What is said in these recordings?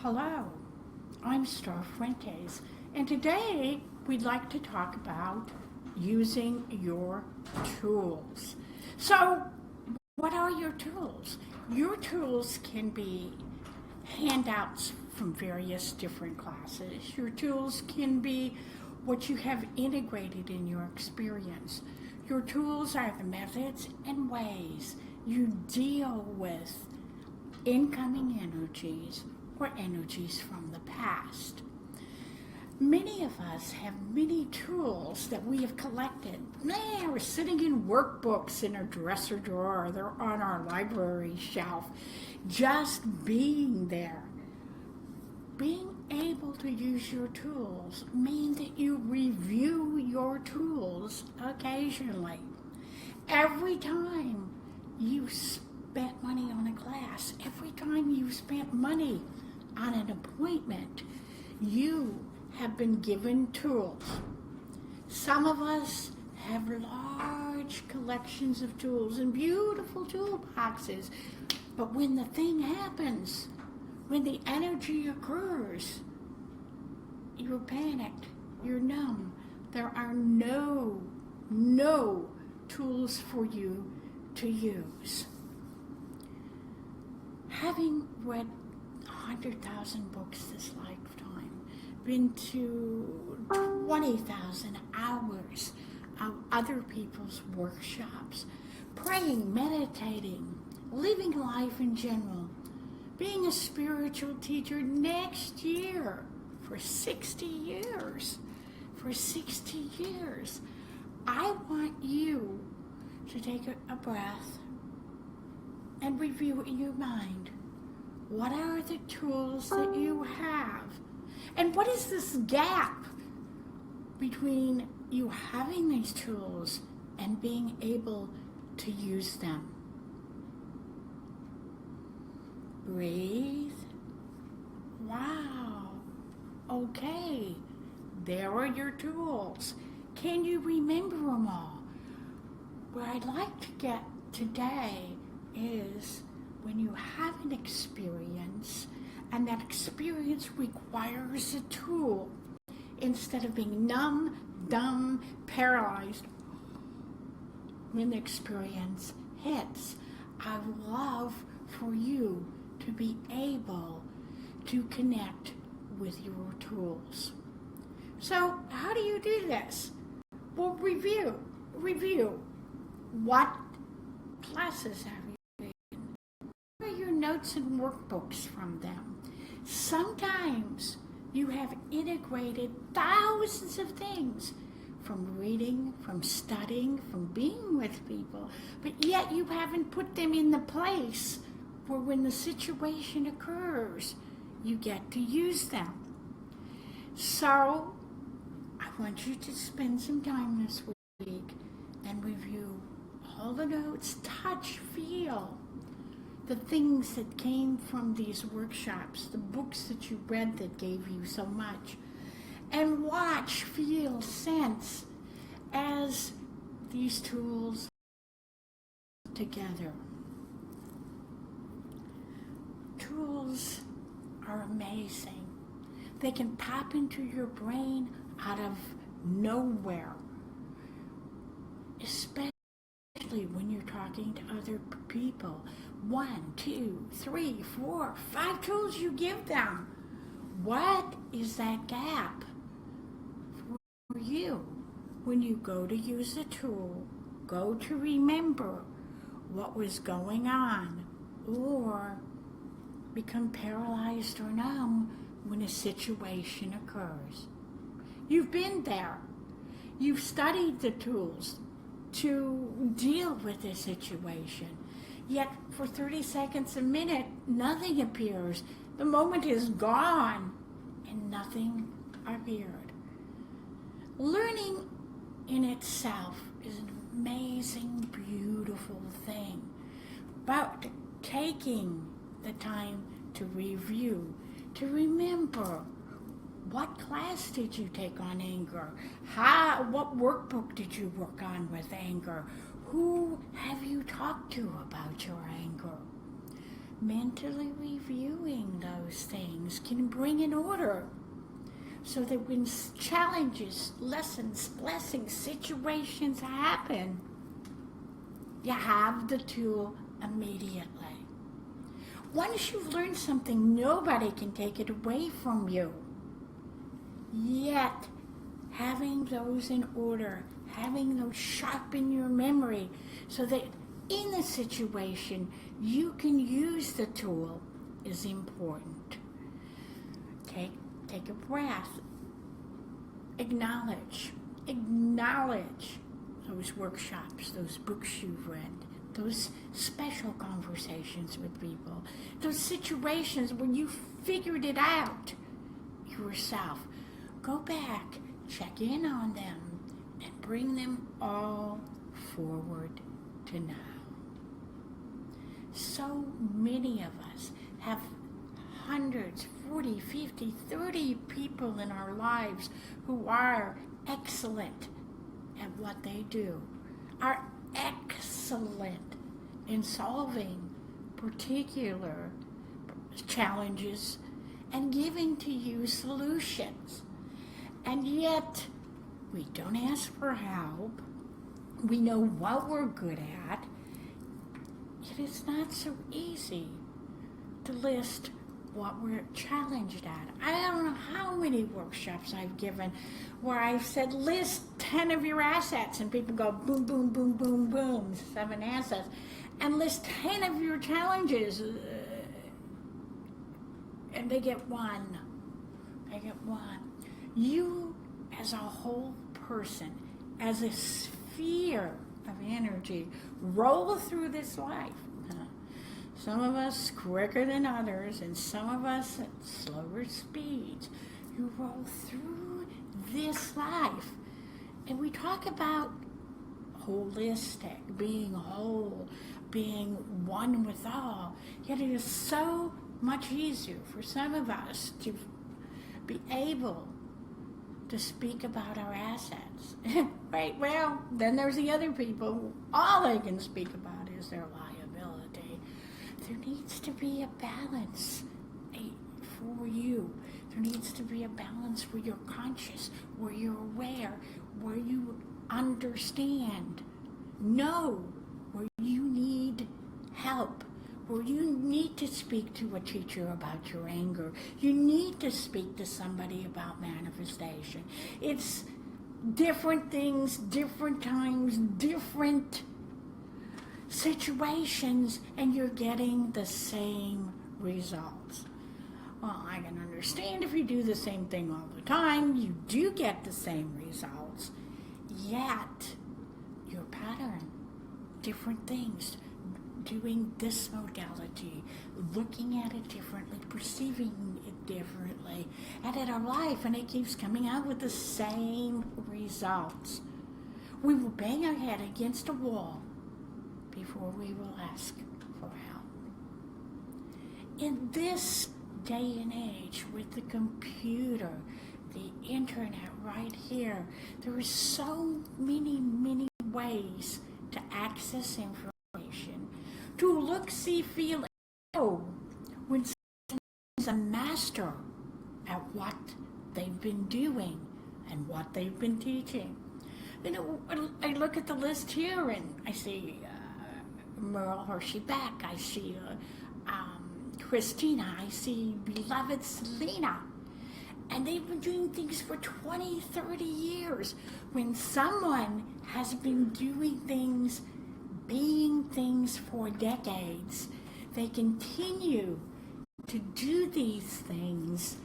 Hello, I'm Starr Fuentes, and today we'd like to talk about using your tools. So, what are your tools? Your tools can be handouts from various different classes. Your tools can be what you have integrated in your experience. Your tools are the methods and ways you deal with incoming energies or energies from the past. Many of us have many tools that we have collected. They're sitting in workbooks in our dresser drawer, they're on our library shelf, just being there. Being able to use your tools means that you review your tools occasionally. Every time you spent money on a class, every time you spent money on an appointment, you have been given tools. Some of us have large collections of tools and beautiful toolboxes, but when the thing happens, when the energy occurs, you're panicked, you're numb. There are no tools for you to use. Having read 100,000 books this lifetime, been to 20,000 hours of other people's workshops, praying, meditating, living life in general, being a spiritual teacher next year for 60 years. For 60 years, I want you to take a breath and review in your mind. What are the tools that you have? And what is this gap between you having these tools and being able to use them? Breathe. Wow. Okay. There are your tools. Can you remember them all? Where I'd like to get today is when you have an experience and that experience requires a tool, instead of being numb, dumb, paralyzed when the experience hits, I love for you to be able to connect with your tools. So how do you do this? Well, review. What classes have you taken? What are your notes and workbooks from them? Sometimes you have integrated thousands of things from reading, from studying, from being with people, but yet you haven't put them in the place where when the situation occurs, you get to use them. So, I want you to spend some time this week and review all the notes, touch, feel the things that came from these workshops, the books that you read that gave you so much, and watch, feel, sense as these tools together. Tools are amazing. They can pop into your brain out of nowhere, especially when you're talking to other people. 1, 2, 3, 4, 5 tools you give them. What is that gap for you when you go to use a tool? Go to remember what was going on, or become paralyzed or numb when a situation occurs. You've been there. You've studied the tools to deal with a situation. Yet for 30 seconds, a minute, nothing appears. The moment is gone and nothing appeared. Learning in itself is an amazing, beautiful thing. But taking the time to review, to remember, what class did you take on anger? What workbook did you work on with anger? Who have you talked to about your anger? mentally reviewing those things can bring an order so that when challenges, lessons, blessings, situations happen, you have the tool immediately. Once you've learned something, nobody can take it away from you. Yet, having those in order, having those sharp in your memory so that in a situation you can use the tool is important. Take a breath. Acknowledge those workshops, those books you've read, those special conversations with people, those situations when you figured it out yourself. Go back, check in on them, and bring them all forward to now. So many of us have hundreds, 40, 50, 30 people in our lives who are excellent at what they do, are excellent in solving particular challenges and giving to you solutions. And yet, we don't ask for help. We know what we're good at. Yet it's not so easy to list what we're challenged at. I don't know how many workshops I've given where I've said list 10 of your assets, and people go boom, boom, boom, boom, boom, 7 assets, and list 10 of your challenges, and they get 1. They get 1. You, as a whole person, as a sphere of energy, roll through this life. Some of us quicker than others, and some of us at slower speeds. You roll through this life. And we talk about holistic, being whole, being one with all. Yet it is so much easier for some of us to be able to speak about our assets. Right, well, then there's the other people who all they can speak about is their liability. There needs to be a balance for you. There needs to be a balance where you're conscious, where you're aware, where you understand, know where you need help, where you need to speak to a teacher about your anger. You need to speak to somebody about manifestation. It's different things, different times, different situations, and you're getting the same results. Well, I can understand if you do the same thing all the time, you do get the same results. Yet, your pattern, different things, doing this modality, looking at it differently, perceiving it differently, and in our life, and it keeps coming out with the same results. We will bang our head against a wall before we will ask for help. In this day and age, with the computer, the internet right here, there are so many, many ways to access information, to look, see, feel, and know when someone is a master at what they've been doing and what they've been teaching. You know, I look at the list here and I see Merle Hershey-Beck, I see Christina, I see beloved Selena, and they've been doing things for 20, 30 years. When someone has been doing things, being things for decades, they continue to do these things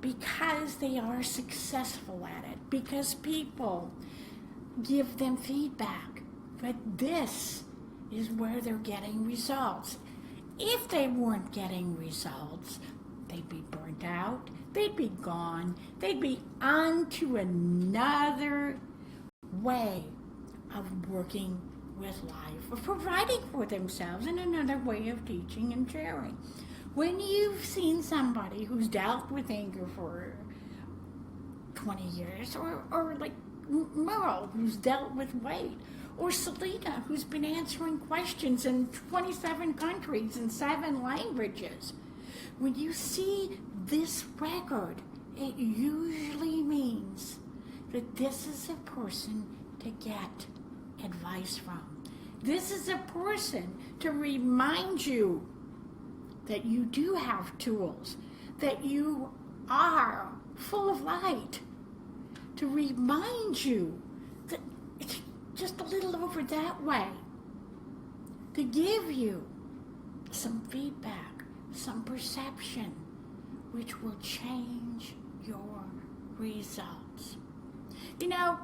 because they are successful at it, because people give them feedback. But this is where they're getting results. If they weren't getting results, they'd be burnt out, they'd be gone, they'd be on to another way of working with life, of providing for themselves, and another way of teaching and sharing. When you've seen somebody who's dealt with anger for 20 years, or like Merle, who's dealt with weight, Or Selena, who's been answering questions in 27 countries and 7 languages. When you see this record, it usually means that this is a person to get advice from. This is a person to remind you that you do have tools, that you are full of light, to remind you that it's just a little over that way, to give you some feedback, some perception, which will change your results. You know,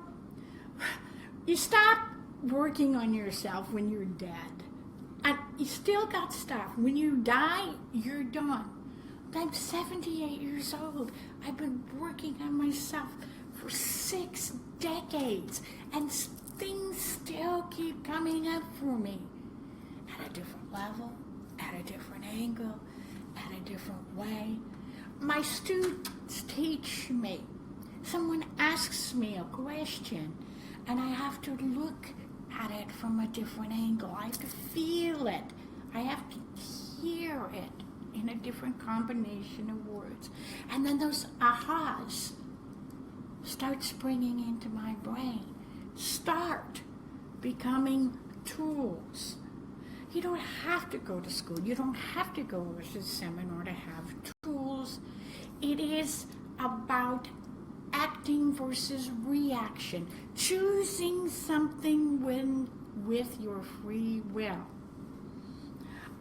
you stop working on yourself when you're dead. And you still got stuff. When you die, you're done. I'm 78 years old. I've been working on myself for 6 decades. And things still keep coming up for me. At a different level, at a different angle, at a different way. My students teach me. Someone asks me a question, and I have to look at it from a different angle. I have to feel it. I have to hear it in a different combination of words. And then those ahas start springing into my brain, start becoming tools. You don't have to go to school. You don't have to go to a seminar to have tools. It is about acting versus reaction, choosing something with your free will.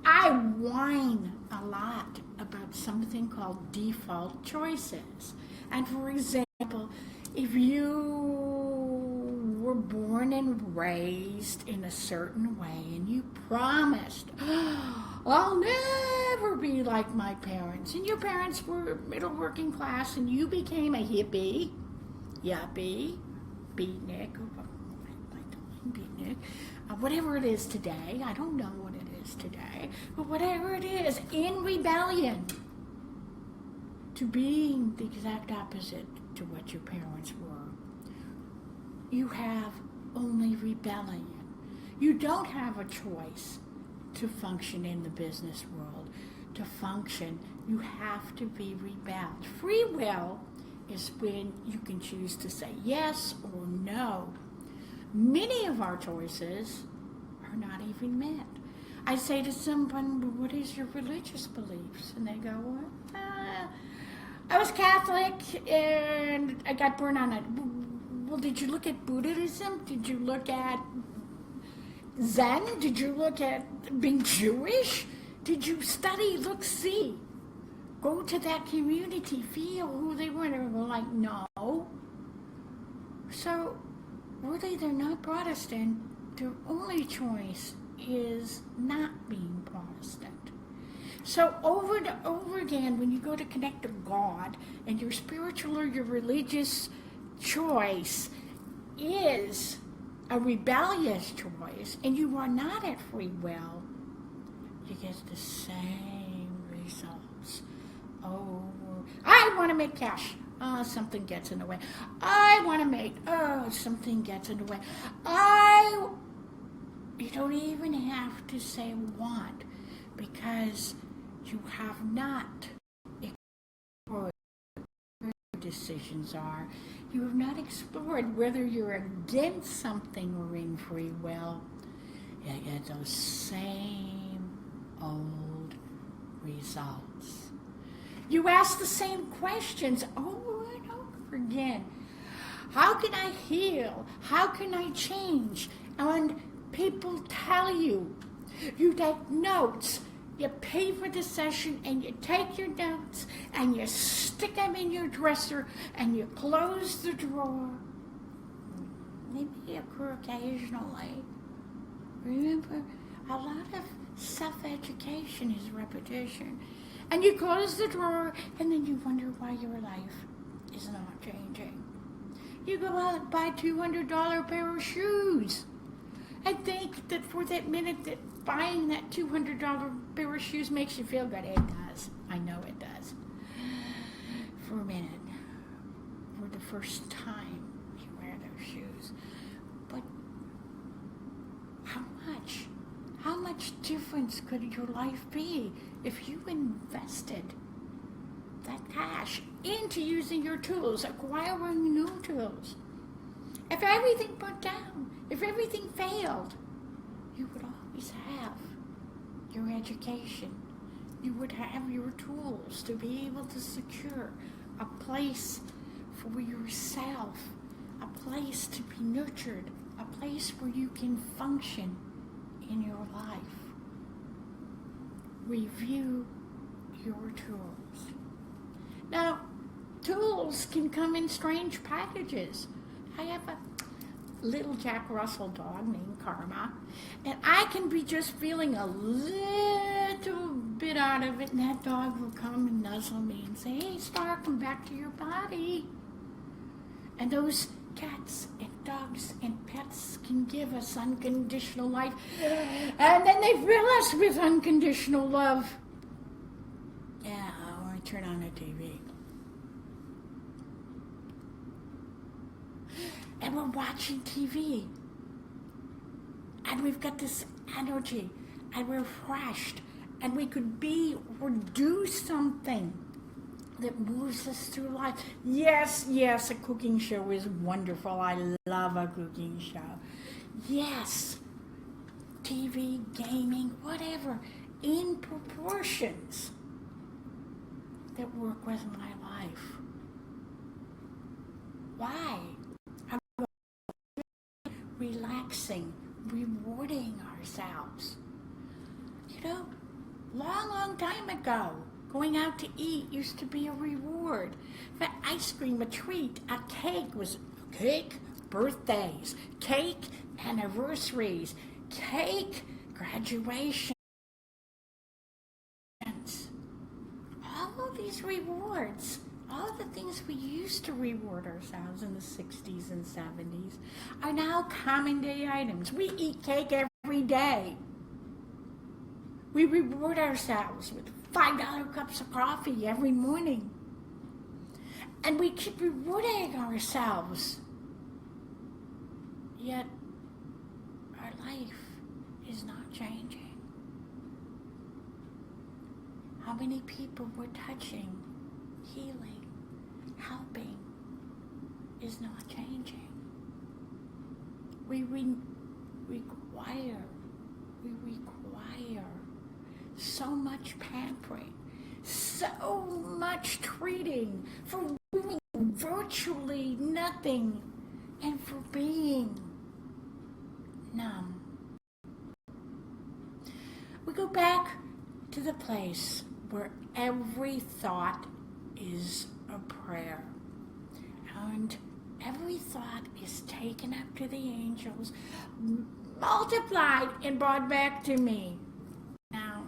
I whine a lot about something called default choices. And for example, if you were born and raised in a certain way and you promised, I'll never be like my parents, and your parents were middle working class and you became a hippie, yuppie, beatnik, whatever it is today, I don't know what it is today, but whatever it is, in rebellion to being the exact opposite to what your parents were, you have only rebellion. You don't have a choice to function in the business world. To function, you have to be rebelled. Free will is when you can choose to say yes or no. Many of our choices are not even met. I say to someone, what is your religious beliefs? And they go, well, I was Catholic and I got burned on it. Well, did you look at Buddhism? Did you look at Zen? Did you look at being Jewish? Did you study, look, see? Go to that community, feel who they were. And they were like, no. So, really, they're not Protestant. Their only choice is not being Protestant. So over and over again, when you go to connect to God and your spiritual or your religious choice is a rebellious choice and you are not at free will, you get the same results over. I want to make cash. Something gets in the way. I want to make, something gets in the way. You don't even have to say want, because you have not explored where your decisions are. You have not explored whether you're against something or in free will. You get those same old results. You ask the same questions over and over again. How can I heal? How can I change? And people tell you. You take notes. You pay for the session and you take your notes and you stick them in your dresser and you close the drawer. They may occur occasionally. Remember, a lot of self-education is repetition. And you close the drawer and then you wonder why your life is not changing. You go out and buy a $200 pair of shoes. I think that for that minute that buying that $200 pair of shoes makes you feel good. It does. I know it does. For a minute. For the first time you wear those shoes. But difference could your life be if you invested that cash into using your tools, acquiring new tools? If everything went down, if everything failed, you would always have your education. You would have your tools to be able to secure a place for yourself, a place to be nurtured, a place where you can function in your life. Review your tools. Now, tools can come in strange packages. I have a little Jack Russell dog named Karma, and I can be just feeling a little bit out of it, and that dog will come and nuzzle me and say, "Hey, Star, come back to your body." And those cats and dogs and pets can give us unconditional life, and then they fill us with unconditional love. Yeah, or I turn on the TV. And we're watching TV, and we've got this energy, and we're refreshed, and we could be or do something that moves us through life. Yes, a cooking show is wonderful. I love a cooking show. Yes, TV, gaming, whatever, in proportions that work with my life. Why? Relaxing, rewarding ourselves. You know, long time ago, going out to eat used to be a reward. For ice cream, a treat, a cake was cake, birthdays, cake, anniversaries, cake, graduations. All of these rewards, all the things we used to reward ourselves in the 60s and 70s are now common day items. We eat cake every day. We reward ourselves with $5 cups of coffee every morning. And we keep rewarding ourselves. Yet, our life is not changing. How many people we're touching, healing, helping is not changing. We require so much pampering, so much treating for doing virtually nothing and for being numb. We go back to the place where every thought is a prayer, and every thought is taken up to the angels, multiplied and brought back to me. Now,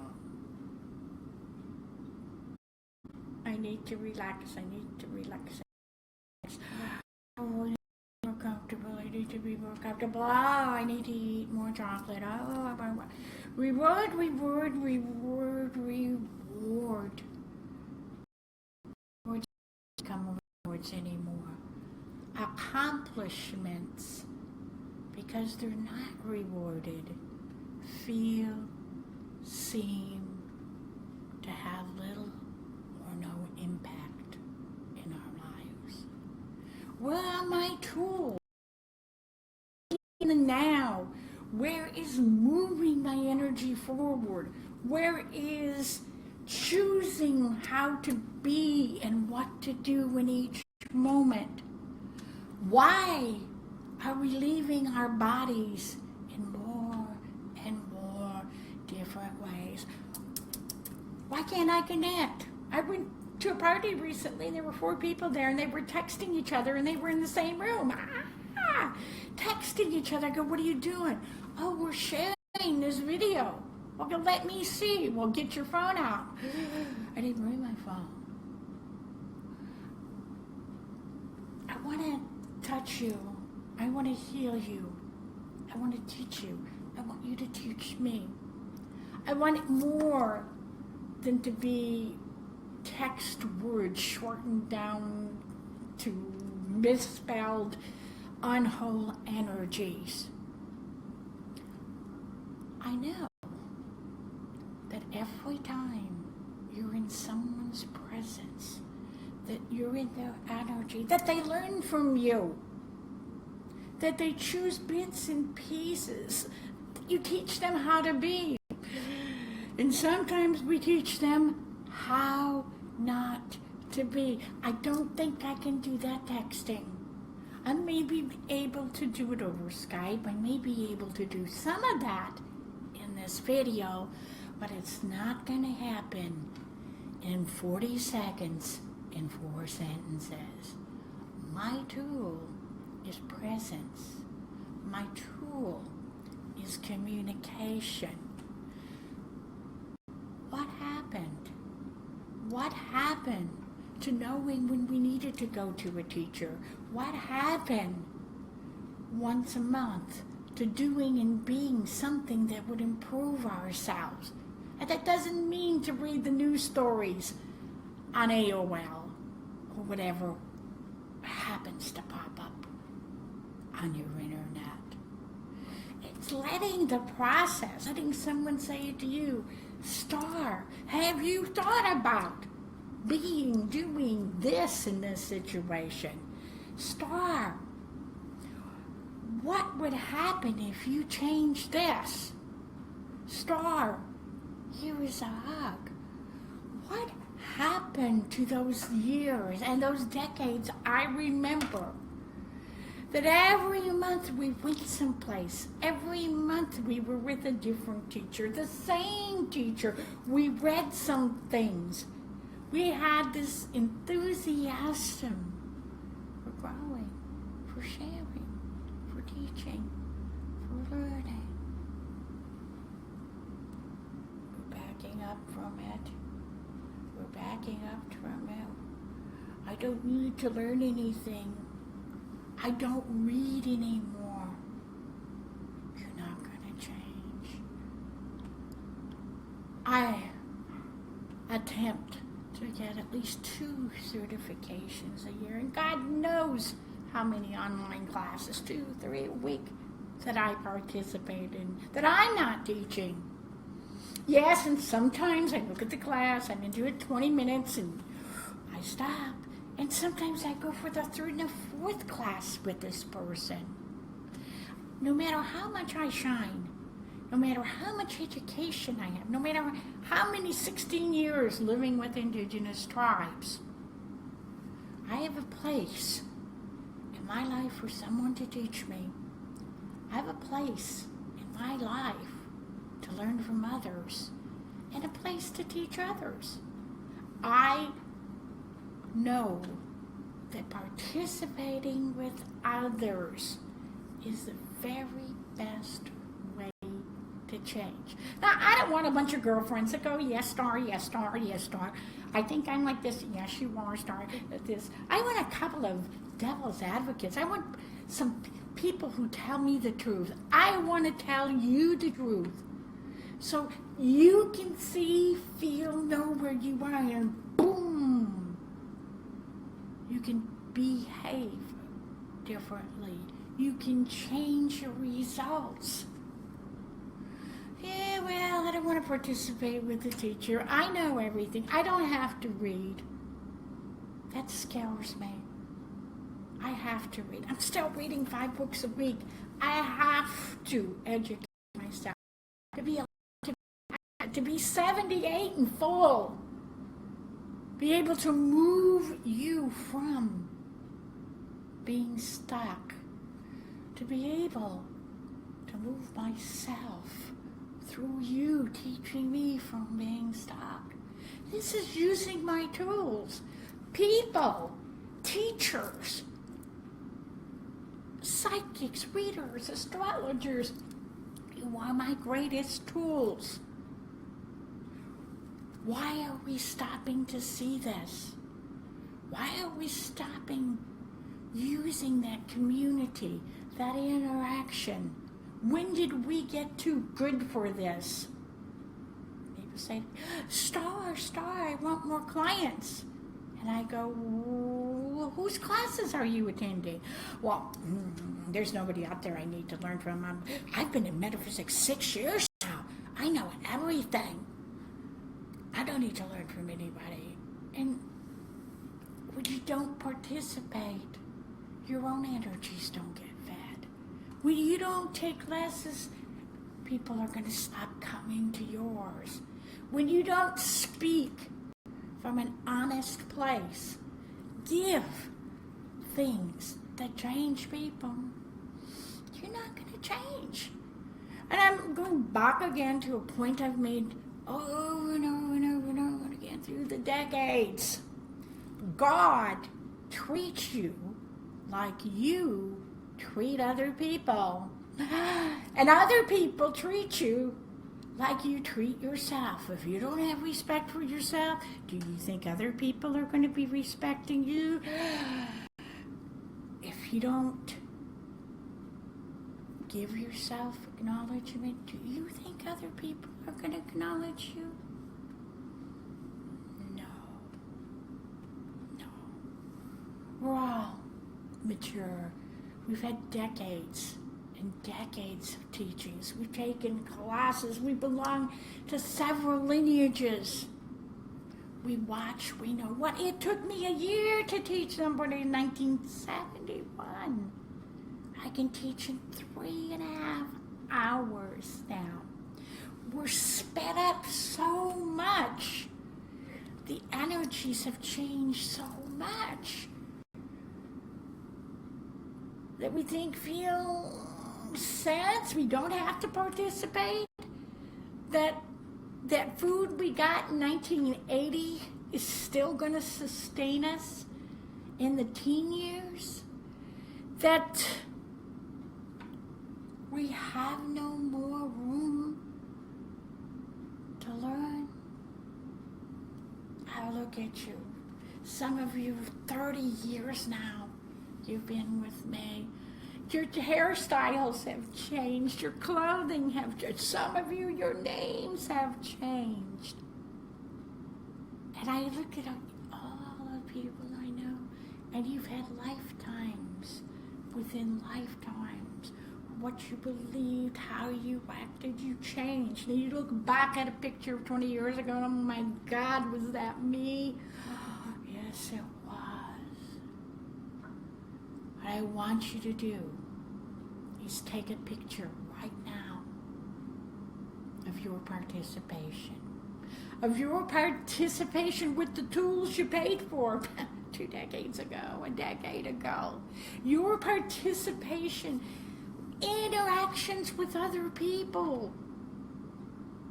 I need to relax. Oh, I need to be more comfortable. I need to be more comfortable. Oh, I need to eat more chocolate. Oh, reward. Words don't become rewards anymore. Accomplishments, because they're not rewarded, feel, seem to have little or no impact in our lives. Where are my tools? In the now, where is moving my energy forward? Where is choosing how to be and what to do in each moment? Why are we leaving our bodies in more and more different ways? Why can't I connect? I went to a party recently and there were 4 people there and they were texting each other and they were in the same room. Texting each other. I go, what are you doing? Oh, we're sharing this video. Well, let me see. Well, get your phone out. I didn't bring my phone. I want to touch you. I want to heal you. I want to teach you. I want you to teach me. I want it more than to be text words shortened down to misspelled, unwhole energies. I know every time you're in someone's presence, that you're in their energy, that they learn from you, that they choose bits and pieces. You teach them how to be. And sometimes we teach them how not to be. I don't think I can do that texting. I may be able to do it over Skype. I may be able to do some of that in this video, but it's not going to happen in 40 seconds in 4 sentences. My tool is presence. My tool is communication. What happened? What happened to knowing when we needed to go to a teacher? What happened once a month to doing and being something that would improve ourselves? And that doesn't mean to read the news stories on AOL or whatever happens to pop up on your internet. It's letting the process, letting someone say it to you, Starr, have you thought about doing this in this situation? Starr, what would happen if you changed this? Starr, here is a hug. What happened to those years and those decades? I remember that every month we went someplace. Every month we were with a different teacher, the same teacher. We read some things. We had this enthusiasm for growing, for sharing, for teaching, for learning. We're backing up from it. We're backing up from it. I don't need to learn anything. I don't read anymore. You're not going to change. I attempt to get at least 2 certifications a year, and God knows how many online classes, 2, 3 a week, that I participate in, that I'm not teaching. Yes, and sometimes I look at the class, I'm into it 20 minutes, and I stop. And sometimes I go for the 3rd and the 4th class with this person. No matter how much I shine, no matter how much education I have, no matter how many 16 years living with indigenous tribes, I have a place in my life for someone to teach me. I have a place in my life to learn from others and a place to teach others. I know that participating with others is the very best way to change. Now, I don't want a bunch of girlfriends that go, yes, Starr, yes, Starr, yes, Starr. I think I'm like this, yes, you are, Starr, this. I want a couple of devil's advocates. I want some people who tell me the truth. I want to tell you the truth. So you can see, feel, know where you are, and boom, you can behave differently. You can change your results. Yeah, well, I don't want to participate with the teacher. I know everything. I don't have to read. That scares me. I have to read. I'm still reading 5 books a week. I have to educate myself. To be 78 and full. Be able to move you from being stuck. To be able to move myself through you teaching me from being stuck. This is using my tools. People, teachers, psychics, readers, astrologers, you are my greatest tools. Why are we stopping to see this? Why are we stopping using that community, that interaction? When did we get too good for this? People say, Starr, I want more clients. And I go, well, whose classes are you attending? Well, there's nobody out there I need to learn from. I've been in metaphysics 6 years now. I know everything. I don't need to learn from anybody. And when you don't participate, your own energies don't get fed. When you don't take classes, people are going to stop coming to yours. When you don't speak from an honest place, give things that change people, you're not going to change. And I'm going back again to a point I've made over and over and over and over again through the decades. God treats you like you treat other people. And other people treat you like you treat yourself. If you don't have respect for yourself, do you think other people are going to be respecting you? If you don't give yourself acknowledgement, do you think other people are going to acknowledge you? No. We're all mature. We've had decades and decades of teachings. We've taken classes. We belong to several lineages. We watch, we know what. It took me a year to teach somebody in 1971. I can teach in 3.5 hours now. We're sped up so much. The energies have changed so much that we think feel sense. We don't have to participate. That food we got in 1980 is still going to sustain us in the teen years. That we have no more room to learn. I look at you. Some of you, 30 years now, you've been with me. Your hairstyles have changed. Your clothing have changed. Some of you, your names have changed. And I look at all the people I know, and you've had lifetimes within lifetimes. What you believed, how you acted, you changed. And you look back at a picture of 20 years ago, and oh my God, was that me? Yes, it was. What I want you to do is take a picture right now of your participation. Of your participation with the tools you paid for 2 decades ago, a decade ago. Your participation, interactions with other people.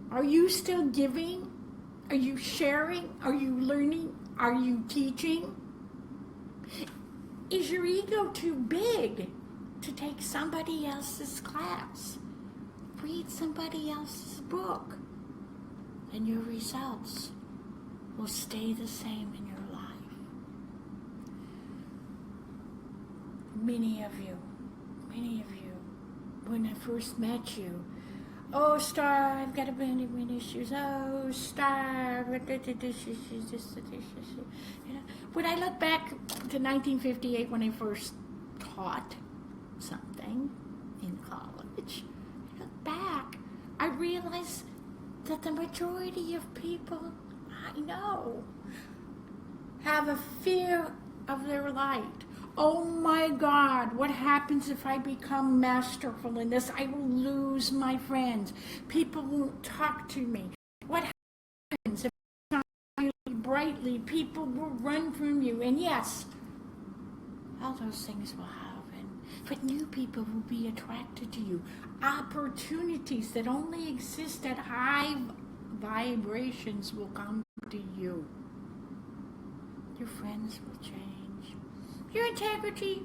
Are you still giving? Are you sharing? Are you learning? Are you teaching? Is your ego too big to take somebody else's class? Read somebody else's book, and your results will stay the same in your life. Many of you, when I first met you, oh, Starr, I've got abandonment issues. Oh, Starr, when I look back to 1958 when I first taught something in college, I look back, I realized that the majority of people I know have a fear of their light. Oh my God, what happens if I become masterful in this? I will lose my friends. People won't talk to me. What happens if I shine brightly? People will run from you. And yes, all those things will happen. But new people will be attracted to you. Opportunities that only exist at high vibrations will come to you. Your friends will change. Your integrity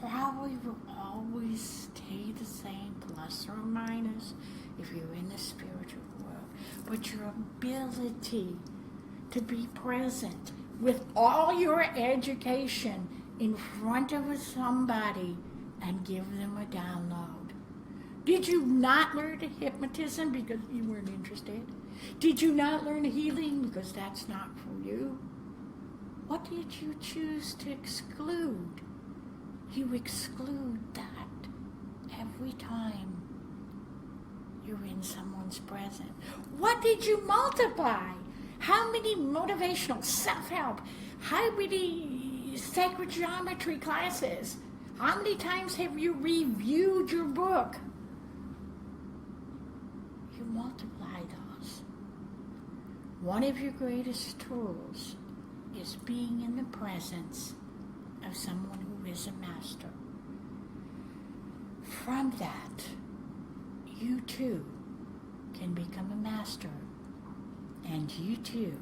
probably will always stay the same, plus or minus, if you're in the spiritual world. But your ability to be present with all your education in front of somebody and give them a download. Did you not learn hypnotism because you weren't interested? Did you not learn healing because that's not for you? What did you choose to exclude? You exclude that every time you you're in someone's presence? What did you multiply? How many motivational self-help? How many sacred geometry classes? How many times have you reviewed your book? You multiply those. One of your greatest tools is being in the presence of someone who is a master. From that, you too can become a master, and you too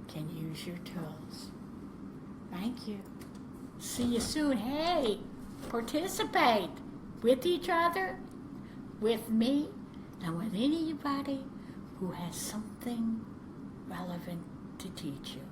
can use your tools. Thank you. See you soon. Hey, participate with each other, with me, and with anybody who has something relevant to teach you.